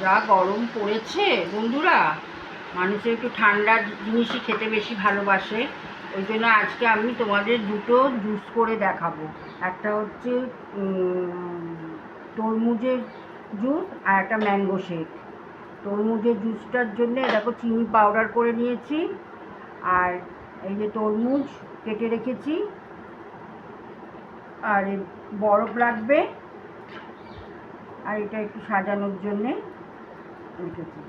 যা গরম পড়েছে বন্ধুরা, মানুষের একটু ঠান্ডা জিনিসই খেতে বেশি ভালোবাসে। ওই জন্য আজকে আমি তোমাদের দুটো জুস করে দেখাবো। একটা হচ্ছে তরমুজের জুস আর একটা ম্যাঙ্গো শেক। তরমুজের জুসটার জন্য দেখো চিনি পাউডার করে নিয়েছি, আর এই যে তরমুজ কেটে রেখেছি, আর বরফ লাগবে, আর এটা একটু সাজানোর জন্যে রেখেছি।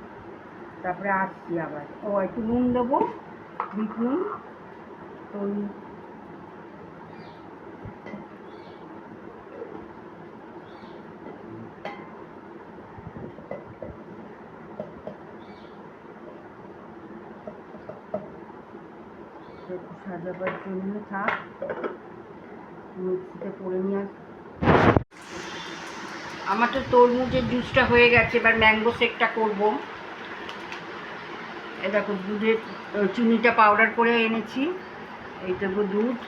তারপরে আসছি আবার একটু নুন দেবো, বিট নুন। তো একটু সাজাবার জন্য থাক, মিক্সিতে করে নিয়ে আমার তো তরমুজের জুসটা হয়ে গেছে, এবার ম্যাঙ্গো শেকটা করবো। এ দেখো দুধের চিনিটা পাউডার করে এনেছি, এই দেবো দুধ,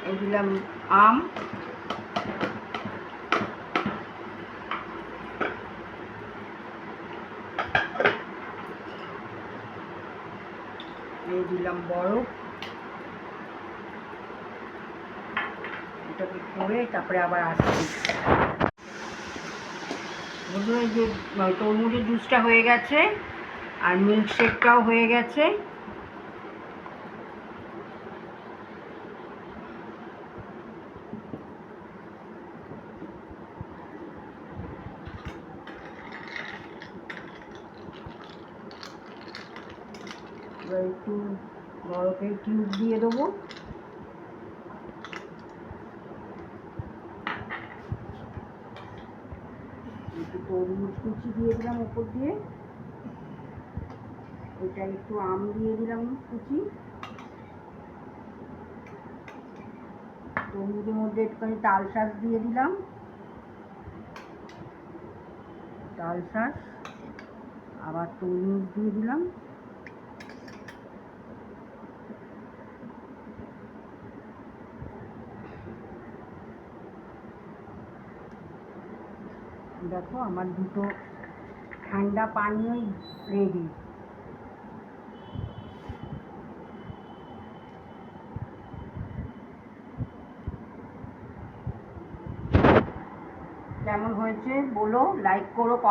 এই দিলাম আম, এই দিলাম বরফ। এটাকে করে তারপরে আবার আসছি। বন্ধুরা, এই যে তরমুজের জুসটা হয়ে গেছে আর মিল্কশেকটাও হয়ে গেছে। এবার একটু বরফের কিউব দিয়ে দেবো, একটু তরমুজ কুচি দিয়ে দিলাম উপর দিয়ে, এটা একটু আম দিয়ে দিলাম কুচি, তরমুজের মধ্যে একটুখানি তাল শাঁস দিয়ে দিলাম, তাল শাঁস, আবার তরমুজ দিয়ে দিলাম, দেখো আমার দুটো ঠান্ডা পানীয় রেডি। কেমন হয়েছে বলো, লাইক করো, কমেন্ট